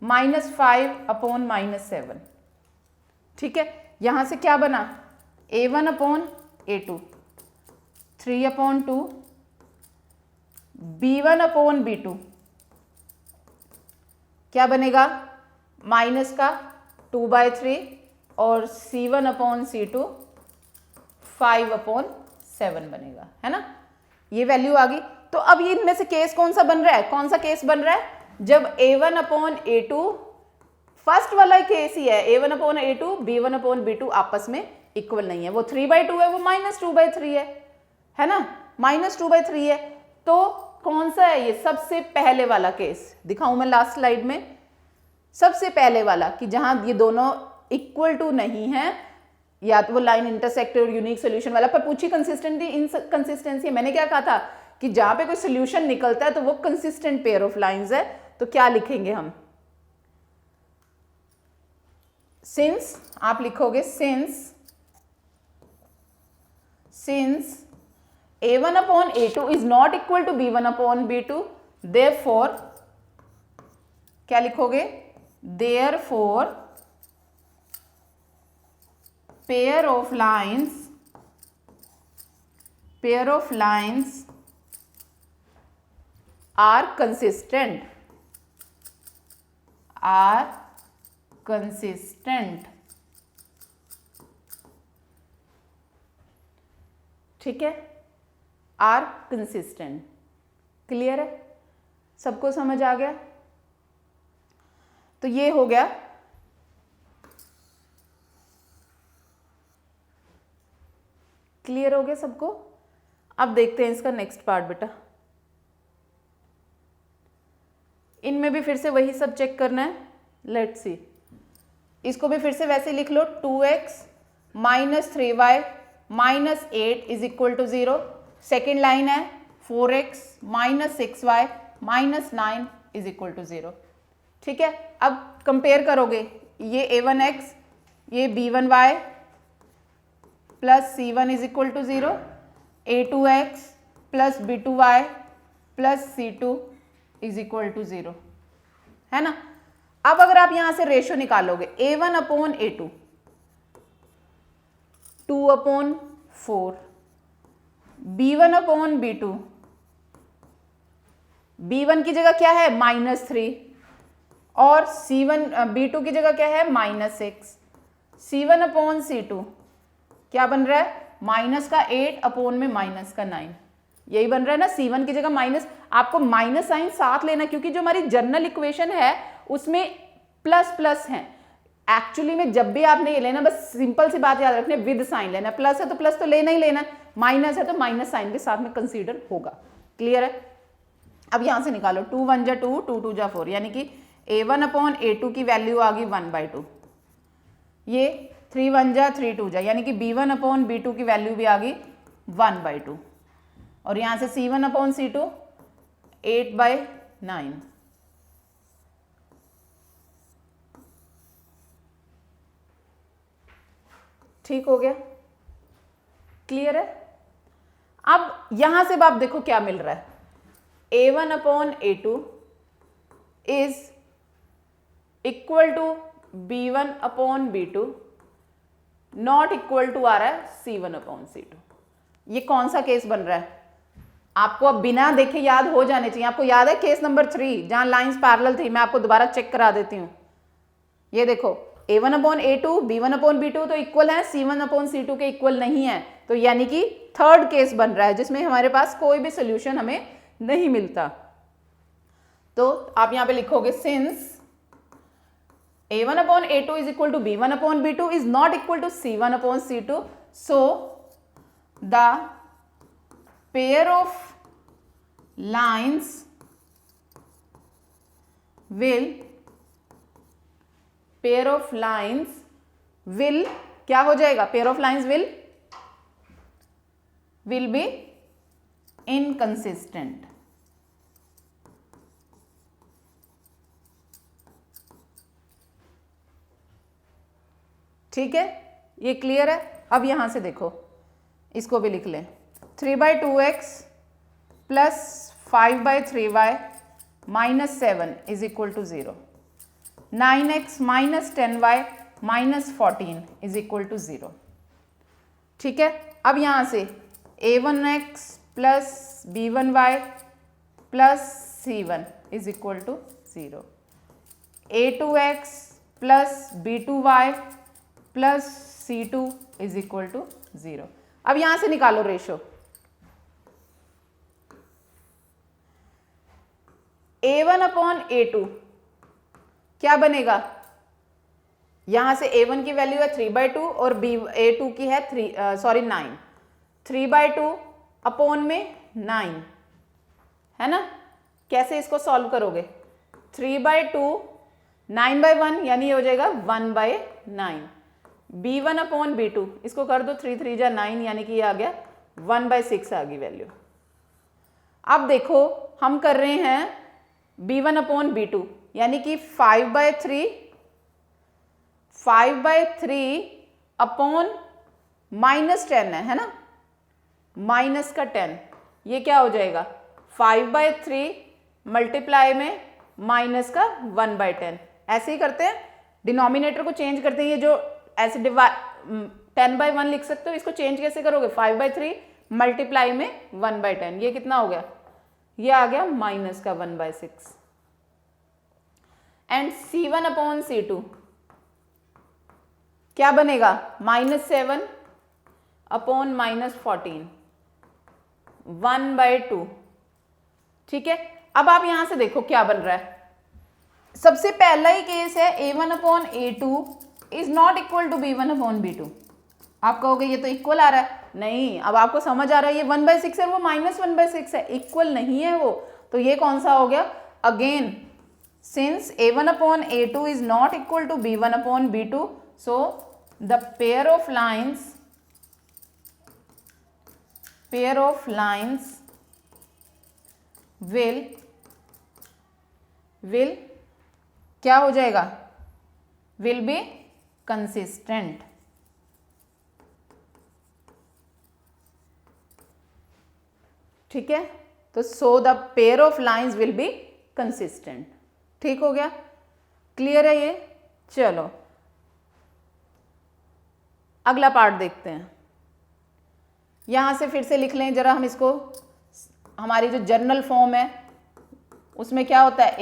-5/-7। ठीक है, यहां से क्या बना, a1/a2 3/2, b1/b2 क्या बनेगा, माइनस का 2/3, और c1/c2 5/7 बनेगा, है ना। ये वैल्यू आ गई। तो अब ये इनमें से केस कौन सा बन रहा है, कौन सा केस बन रहा है, जब a1/a2, फर्स्ट वाला केस ही है, a1/a2 b1/b2 आपस में इक्वल नहीं है, वो 3/2 है, वो -2/3 है ना, -2/3 है। तो कौन सा है ये, सबसे पहले वाला केस दिखाऊं मैं लास्ट स्लाइड में, सबसे पहले वाला कि जहां ये दोनों इक्वल टू नहीं है, या तो वो लाइन इंटरसेक्ट और यूनिक सॉल्यूशन वाला। पर पूछी कंसिस्टेंसी इनकंसिस्टेंसी, मैंने क्या कहा था कि जहां पे कोई सॉल्यूशन निकलता है तो वो कंसिस्टेंट पेयर ऑफ लाइंस है। तो क्या लिखेंगे हम, सिंस, आप लिखोगे since a1/a2 is not equal to b1/b2, therefore क्या लिखोगे, therefore pair of lines are consistent ठीक है, आर कंसिस्टेंट। क्लियर है, सबको समझ आ गया? तो ये हो गया क्लियर, हो गया सबको? अब देखते हैं इसका नेक्स्ट पार्ट बेटा। इनमें भी फिर से वही सब चेक करना है। लेट्स सी, इसको भी फिर से वैसे लिख लो, 2x minus 3y minus 8 is equal to 0। Second line है 4x minus 6y minus 9 is equal to 0। ठीक है, अब कंपेयर करोगे, ये a1x ये b1y plus c1 is equal to 0, a2x plus b2y plus c2 is equal to 0, है ना। अब अगर आप यहां से रेशो निकालोगे, a1 upon a2 2 upon 4, b1 upon b2, b1 की जगह क्या है -3 और c1 b2 की जगह क्या है -6, c1 अपॉन c2 क्या बन रहा है, माइनस का 8 अपॉन में माइनस का 9, यही बन रहा है ना। c1 की जगह माइनस, आपको माइनस साइन साथ लेना, क्योंकि जो हमारी जनरल इक्वेशन है उसमें प्लस प्लस है। एक्चुअली में जब भी आपने ये लेना, बस सिंपल सी बात याद रखनी, विद साइन लेना, प्लस है तो प्लस तो लेना ही लेना, माइनस है तो माइनस साइन के साथ में कंसीडर होगा। क्लियर है? अब यहां से निकालो, 2 1 जा 2, 2 2 जा 4, यानी कि a1 अपॉन a2 की वैल्यू आ गई 1/2, ये 3 1 जा 3 2 जा, यानी कि b1 अपॉन b2 की वैल्यू भी आ गई 1/2, और यहां से c1 अपॉन c2 8/9। ठीक हो गया? क्लियर है? अब यहां से आप देखो क्या मिल रहा है, a1 upon a2 is equal to b1 upon b2 not equal to आ रहा है c1 अपॉन c2। ये कौन सा केस बन रहा है? आपको अब बिना देखे याद हो जाने चाहिए। आपको याद है केस नंबर 3 जहां लाइंस पैरेलल थी, मैं आपको दोबारा चेक करा देती हूं। ये देखो, a1 upon a2 b1 upon b2 तो इक्वल है, c1 अपॉन c2 के इक्वल नहीं है, तो यानी कि थर्ड केस बन रहा है जिसमें हमारे पास कोई भी सोल्यूशन हमें नहीं मिलता। तो आप यहां पे लिखोगे, since a1 upon a2 is equal to b1 upon b2 is not equal to c1 upon c2, so the pair of lines will क्या हो जाएगा, pair of lines will be inconsistent. ठीक है, ये क्लियर है? अब यहां से देखो, इसको भी लिख लें, 3/2x plus 5/3y minus 7 is equal to 0, 9x minus 10y minus 14 is equal to 0। ठीक है, अब यहां से a1x plus b1y plus c1 is equal to 0, a2x plus b2y plus c2 is equal to 0। अब यहां से निकालो रेशो, a1 अपॉन a2 क्या बनेगा, यहां से a1 की वैल्यू है 3/2 और a2 की है 9, 3/2 अपॉन में 9 है ना। कैसे इसको सॉल्व करोगे, 3/2 9/1 यानी ये हो जाएगा 1/9, b1 अपॉन b2 इसको कर दो, 3 3 जा 9 यानी कि ये आ गया 1/6 आ गई वैल्यू। अब देखो हम कर रहे हैं b1 अपॉन b2 यानी कि 5/3 अपॉन -10 है ना, माइनस का 10, ये क्या हो जाएगा 5/3 मल्टीप्लाई में माइनस का 1/10। ऐसे ही करते हैं, डिनोमिनेटर को चेंज करते हैं। ये जो ऐसे 10/1 लिख सकते हो, इसको चेंज कैसे करोगे? 5/3 मल्टीप्लाई में 1/10, ये कितना हो गया? ये आ गया माइनस का 1/6। एंड C1 अपॉन C2 क्या बनेगा? -7 अपॉन -14, 1/2। ठीक है, अब आप यहां से देखो क्या बन रहा है। सबसे पहला ही केस है A1 upon A2 is not equal to B1 upon B2। आप कहोगे ये तो इक्वल आ रहा है। नहीं, अब आपको समझ आ रहा है ये 1/6 है, वो -1/6 है, इक्वल नहीं है वो। तो ये कौन सा हो गया? Again since A1 upon A2 is not equal to B1 upon B2, so the pair of lines will क्या हो जाएगा? Will be consistent. ठीक है, तो so the pair of lines will be consistent. ठीक हो गया, क्लियर है ये? चलो अगला पार्ट देखते हैं। यहां से फिर से लिख लें जरा हम इसको। हमारी जो जर्नल फॉर्म है उसमें क्या होता है?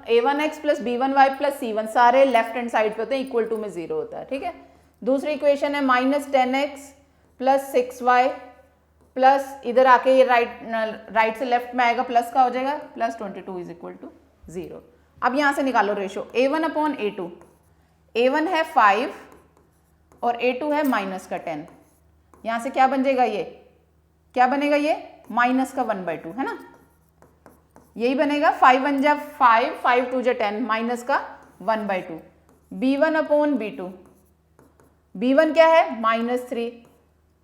A1x plus B1y plus C1 सारे लेफ्ट हैंड साइड पे होते हैं, इक्वल टू में 0 होता है। ठीक है, दूसरी इक्वेशन है -10x प्लस 6y प्लस इधर आके ये राइट से लेफ्ट में आएगा, प्लस का हो जाएगा, प्लस 22 इज इक्वल टू 0। अब यहां से निकालो ratio A1 upon A2। A1 है 5 और A2 है -10। यहां से क्या बन जाएगा? ये क्या बनेगा? ये माइनस का 1/2 है ना, यही बनेगा। 5 1 जा 5, 5 2 जा 10, माइनस का 1/2। B1 अपॉन B2, B1 क्या है? -3,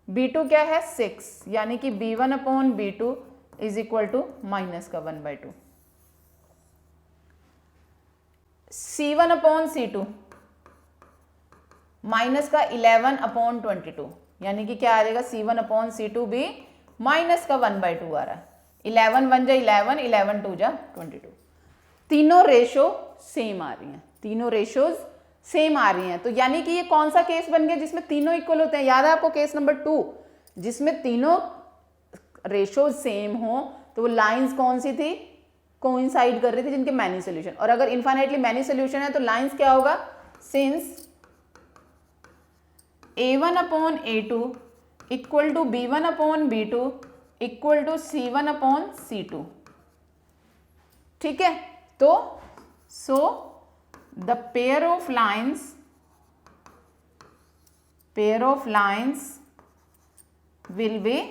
B2 क्या है? 6, यानी कि B1 upon B2 is equal to minus का 1/2। C1 अपॉन C2 माइनस का 11 अपॉन 22, यानी कि क्या आ जाएगा? C1 अपॉन C2 भी माइनस का 1/2 आ रहा है। 11 1 जा 11, 11 2 जा 22। तीनों रेशो सेम आ रही हैं, तीनों रेशोज सेम आ रही हैं। तो यानी कि ये कौन सा केस बन गया जिसमें तीनों इक्वल होते हैं? याद है आपको केस नंबर 2, जिसमें तीनों रेशोज सेम हो, तो वो लाइंस कौन सी थी? कोइंसाइड कर रही थी, जिनके मैनी सोल्यूशन। और अगर इनफाइनाइटली मैनी सोल्यूशन है तो लाइंस क्या होगा? Since A1 upon A2 equal to B1 upon B2 equal to C1 upon C2। ठीक है, तो so the pair of lines will be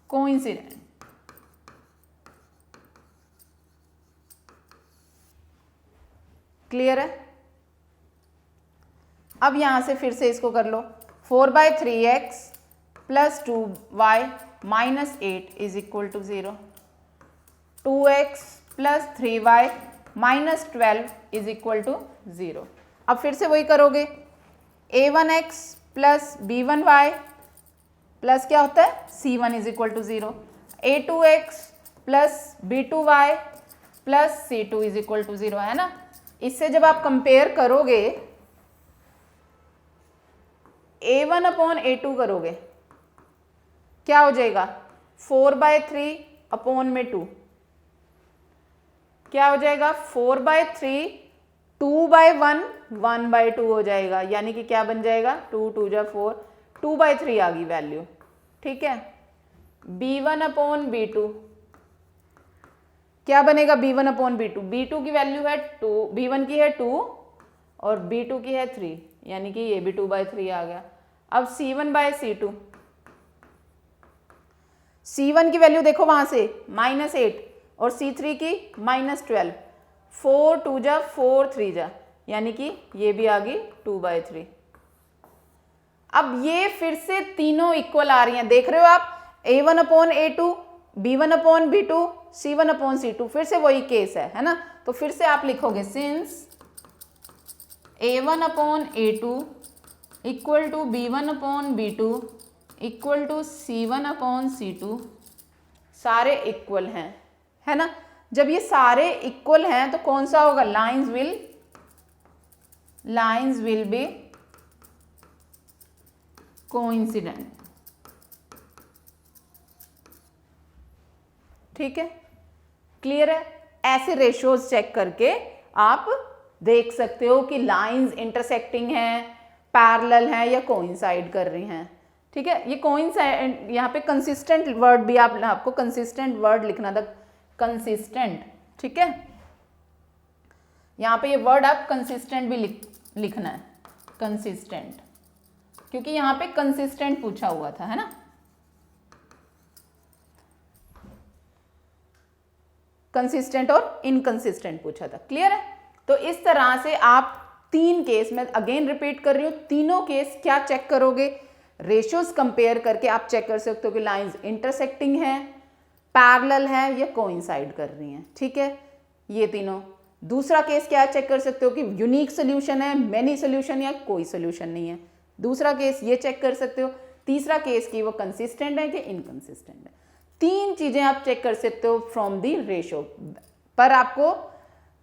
coincident. Clear है? अब यहां से फिर से इसको कर लो। 4/3x plus 2y minus 8 is equal to 0। 2x plus 3y minus 12 is equal to 0। अब फिर से वही करोगे। A1x प्लस B1y प्लस क्या होता है? C1 is equal to 0। A2x plus B2y plus C2 is equal to 0, है ना। इससे जब आप कंपेयर करोगे, A1 अपॉन A2 करोगे, क्या हो जाएगा? 4/3 अपॉन में 2, क्या हो जाएगा? 4/3, 2/1, 1/2 हो जाएगा, यानी कि क्या बन जाएगा? 2 2 जा 4, 2/3 आ गई वैल्यू। ठीक है, B1 अपॉन B2 क्या बनेगा? B1 अपॉन B2, B2 की वैल्यू है 2, B1 की है 2 और B2 की है 3, यानी कि ये भी 2/3 आ गया। अब C1/C2, C1 की वैल्यू देखो वहां से -8 और C3 की -12, 4 2 जा 4 3 जा, यानी कि ये भी आ गई 2/3। अब ये फिर से तीनों इक्वल आ रही हैं, देख रहे हो आप? A1 upon A2, B1 upon B2, C1 upon C2, फिर से वही केस है ना। तो फिर से आप लिखोगे since A1 upon A2 equal to B1 upon B2 equal to C1 upon C2, सारे इक्वल हैं, है ना। जब ये सारे इक्वल हैं तो कौन सा होगा, लाइंस विल बी कोइंसिडेंट। ठीक है, क्लियर है। ऐसे रेशियोज चेक करके आप देख सकते हो कि लाइंस इंटरसेक्टिंग हैं, पैरेलल हैं या कोइंसाइड कर रही हैं। ठीक है, ये कोइंसाइड, यहाँ पे कंसिस्टेंट वर्ड भी आपको कंसिस्टेंट वर्ड लिखना था, कंसिस्टेंट। ठीक है, यहाँ पे ये वर्ड आप कंसिस्टेंट भी लिखना है, कंसिस्टेंट, क्योंकि यहाँ पे कंसिस्टेंट पूछा हुआ था, है ना। कंसिस्टेंट और इनकंसिस्टेंट पूछा था, क्लियर है। तो इस तरह से आप 3 केस में अगेन रिपीट कर रही हूँ, तीनों केस क्या चेक करोगे, रेशियोज कंपेयर करके आप चेक कर सकते हो कि लाइंस इंटरसेक्टिंग है, पैरेलल है या कोइंसाइड कर रही हैं। ठीक है, ये तीनों। दूसरा केस क्या चेक कर सकते हो कि यूनिक सोल्यूशन है, मेनी सोल्यूशन या कोई सोल्यूशन नहीं है। दूसरा केस ये चेक कर सकते हो। तीसरा केस कि वो कंसिस्टेंट है कि इनकंसिस्टेंट है। 3 चीजें आप चेक कर सकते हो फ्रॉम दी रेशियो। पर आपको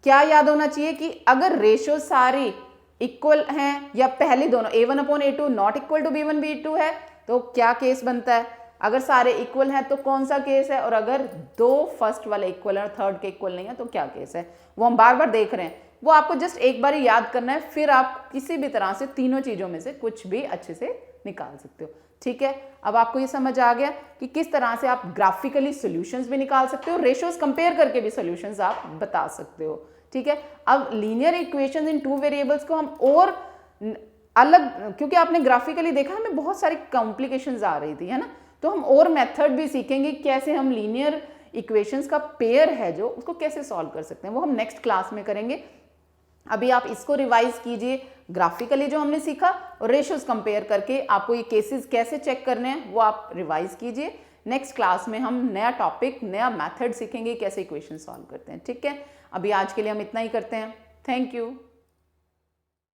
क्या याद होना चाहिए कि अगर रेशियो सारी इक्वल हैं या पहले दोनों a1/a2 not equal to b1 b2 है तो क्या केस बनता है, अगर सारे इक्वल हैं तो कौन सा केस है, और अगर 2 फर्स्ट वाले इक्वल है और थर्ड के इक्वल नहीं है तो क्या केस है। वो हम बार बार देख रहे हैं, वो आपको जस्ट एक बार याद करना है, फिर आप किसी भी तरह से तीनों चीजों में से कुछ भी अच्छे से निकाल सकते हो। ठीक है, अब आपको ये समझ आ गया कि किस तरह से आप ग्राफिकली सॉल्यूशंस भी निकाल सकते हो, रेशियोज कंपेयर करके भी सॉल्यूशंस आप बता सकते हो। ठीक है, अब लीनियर इक्वेशंस इन 2 वेरिएबल्स को हम और अलग, क्योंकि आपने ग्राफिकली देखा हमें बहुत सारी कॉम्प्लिकेशंस आ रही थी, है ना, तो हम और मेथड भी सीखेंगे कैसे हम लीनियर इक्वेशंस का पेयर है जो उसको कैसे सॉल्व कर सकते हैं, वो हम नेक्स्ट क्लास में करेंगे। अभी आप इसको रिवाइज कीजिए, ग्राफिकली जो हमने सीखा और रेशियोज कंपेयर करके आपको ये केसेस कैसे चेक करने हैं वो आप रिवाइज कीजिए। नेक्स्ट क्लास में हम नया टॉपिक, नया मेथड सीखेंगे कैसे इक्वेशन सॉल्व करते हैं। ठीक है, अभी आज के लिए हम इतना ही करते हैं। Thank you.